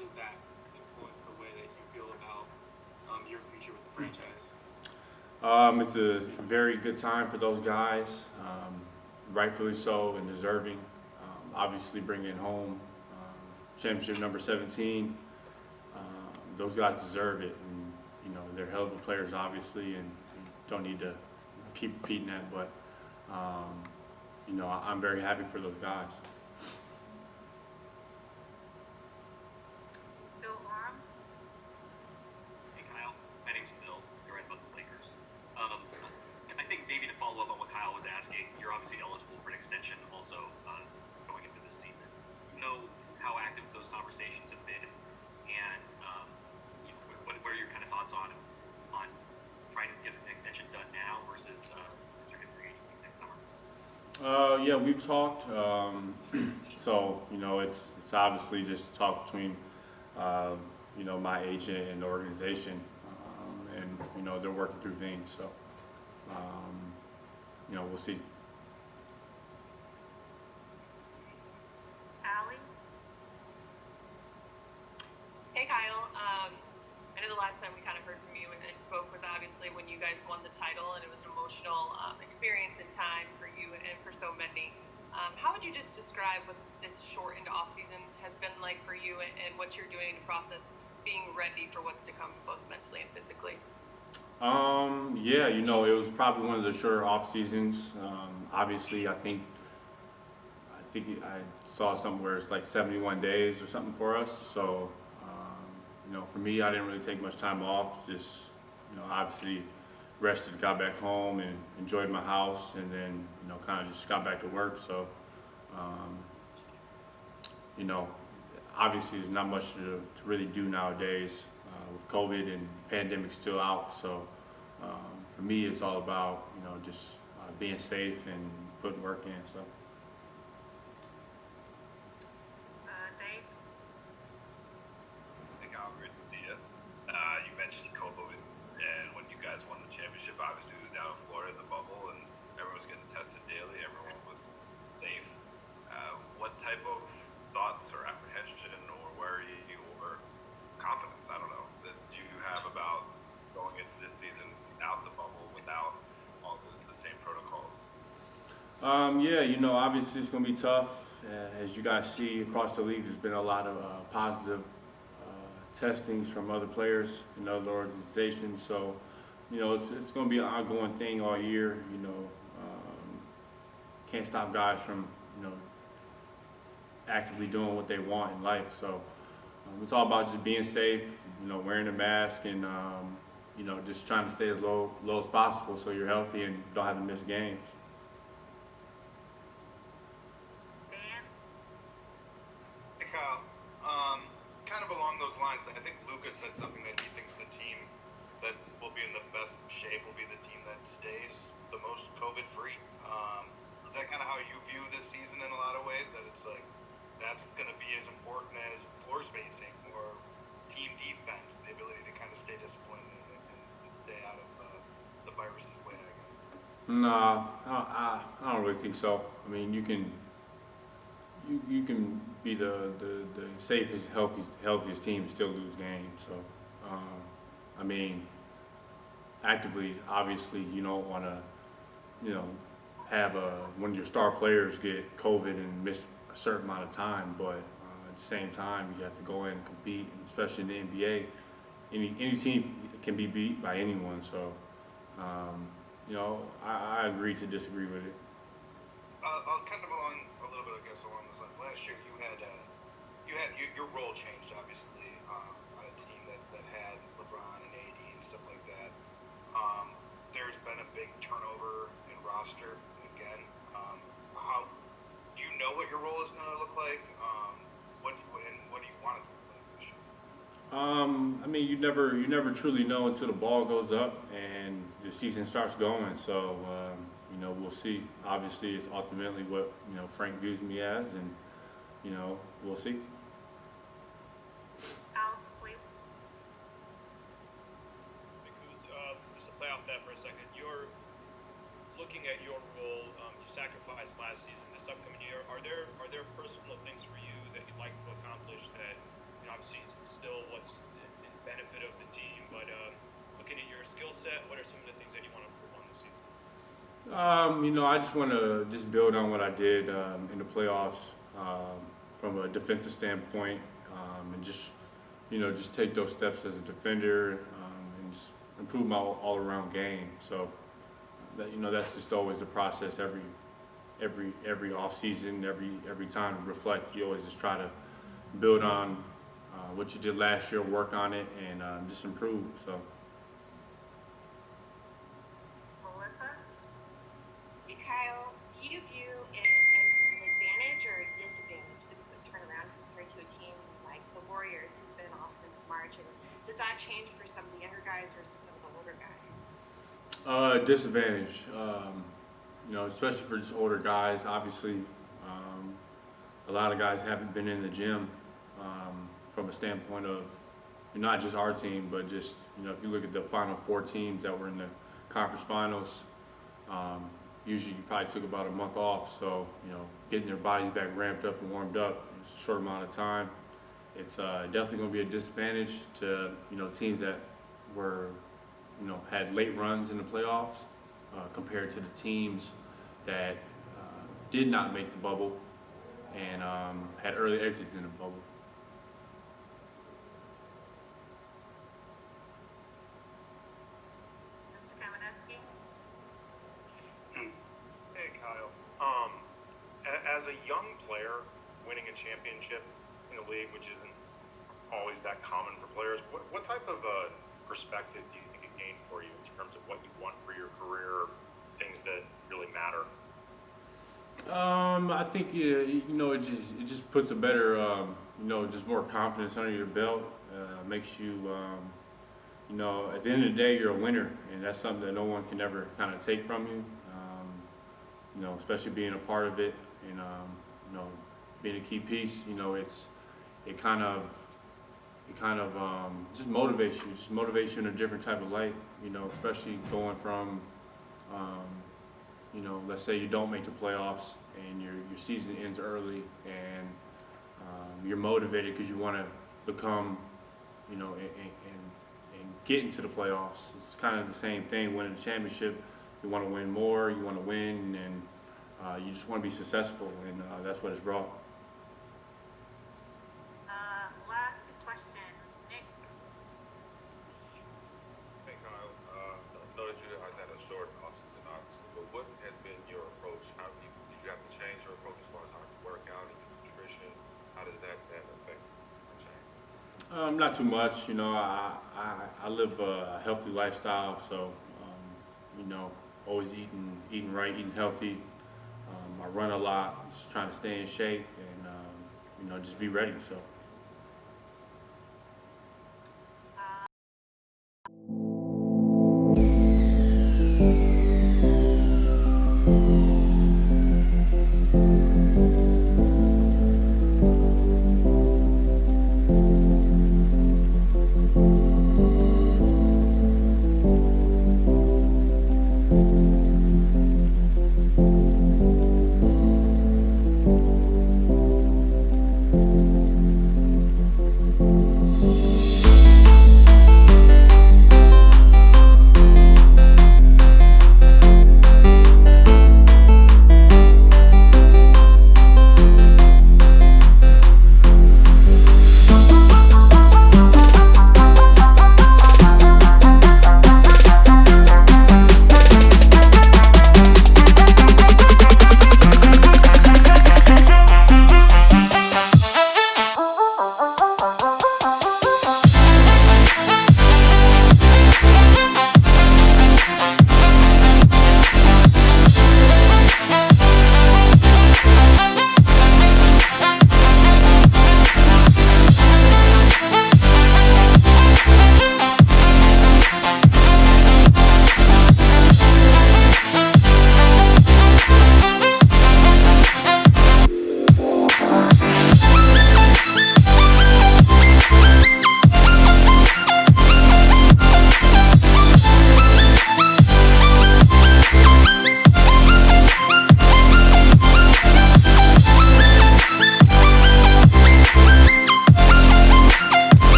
does that influence the way that you feel about your future with the franchise? It's a very good time for those guys, rightfully so and deserving. Obviously, bringing home championship number 17, those guys deserve it, and they're hell of a players, obviously, and you don't need to keep repeating that. But I'm very happy for those guys. Hey Kyle, my name's Bill. You're right about the Lakers. I think maybe to follow up on what Kyle was asking, you're obviously eligible for an extension also going into this season. You know how active those conversations have been, and what are your kind of thoughts on trying to get an extension done now versus restricted free agency next summer? Yeah, we've talked. So it's obviously just talk between my agent and the organization, and they're working through things. So we'll see. Allie? Hey Kyle, I know the last time we kind of heard from you and spoke with obviously when you guys won the title, and it was an emotional experience and time for you and for so many. How would you just describe what this shortened off season has been like for you, and what you're doing to process being ready for what's to come, both mentally and physically? Yeah, it was probably one of the shorter off seasons. Obviously, I think I saw somewhere it's like 71 days or something for us. So, for me, I didn't really take much time off. Just, obviously rested, got back home, and enjoyed my house, and then, kind of just got back to work. So, obviously, there's not much to really do nowadays with COVID and pandemic still out. So, for me, it's all about just being safe and putting work in. So. Dave? Hey Kyle, great to see you. You mentioned COVID, and when you guys won the championship, obviously it was down in Florida, the bubble, and everyone was getting tested daily. Everyone was safe. What type of thoughts or apprehension or worry or confidence, I don't know, that you have about going into this season without the bubble, without all the same protocols? Yeah, obviously it's going to be tough. As you guys see across the league, there's been a lot of positive testings from other players and other organizations. So, it's going to be an ongoing thing all year. Can't stop guys from, actively doing what they want in life. So, it's all about just being safe, wearing a mask, and just trying to stay as low as possible so you're healthy and don't have to miss games. Dan? Hey Kyle, kind of along those lines, I think Lucas said something that he thinks the team that will be in the best shape will be the team that stays the most COVID-free. Is that kind of how you view this season in a lot of ways? That it's like that's going to be as important as floor spacing or team defense, the ability to kind of stay disciplined and stay out of the virus's way, I guess. No, I don't really think so. I mean, you can be the safest, healthiest team and still lose games. So, I mean, actively, obviously, you don't want to, have one of your star players get COVID and miss a certain amount of time. But at the same time, you have to go in and compete, and especially in the NBA. Any team can be beat by anyone. So, I agree to disagree with it. I'll kind of along a little bit, I guess, along this line. Last year, you had your role changed, obviously, on a team that had LeBron and AD and stuff like that. There's been a big turnover in roster again. How do you know what your role is going to look like? What do you want it to look like this year? I mean, you never truly know until the ball goes up and the season starts going. So, we'll see. Obviously, it's ultimately what Frank views me as, and we'll see. Al, please. Hey, Kuz, just to play off that for a second, you're looking at your role. You sacrificed last season. This upcoming year, are there personal things for you that you'd like to accomplish that obviously set? What are some of the things that you want to improve on this season? I just want to just build on what I did in the playoffs from a defensive standpoint, and just take those steps as a defender and just improve my all-around game. So that's just always the process. Every off season, every time to reflect, you always just try to build on what you did last year, work on it, and just improve. So. Melissa? Hey Kyle, do you view it as an advantage or a disadvantage, the quick turnaround compared to a team like the Warriors, who's been off since March? And does that change for some of the younger guys versus some of the older guys? Disadvantage. Especially for just older guys. Obviously, a lot of guys haven't been in the gym from a standpoint of not just our team, but just if you look at the Final Four teams that were in the conference finals. Usually you probably took about a month off, so getting their bodies back ramped up and warmed up in a short amount of time. It's definitely going to be a disadvantage to teams that were had late runs in the playoffs compared to the teams that did not make the bubble and had early exits in the bubble. Mr. Kamenetsky? Hey, Kyle. As a young player, winning a championship in the league, which isn't always that common for players, what type of perspective do you think it gained for you in terms of what you want for your career, things that really matter? I think it just puts a better just more confidence under your belt. Makes you at the end of the day you're a winner, and that's something that no one can ever kind of take from you. Especially being a part of it and being a key piece. It kind of just motivates you in a different type of light. Especially going from let's say you don't make the playoffs and your season ends early, and you're motivated because you want to become, and get into the playoffs. It's kind of the same thing. Winning the championship, you want to win more, you want to win, and you just want to be successful, and that's what it's brought. Last two questions. Nick? Hey Kyle, I know that you guys had a short offseason, obviously, but what has been your approach? How did you have to change your approach as far as how you work out and your nutrition? How does that affect your change? Not too much. I live a healthy lifestyle, so always eating right, eating healthy. I run a lot, just trying to stay in shape and just be ready. So.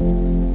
Bye.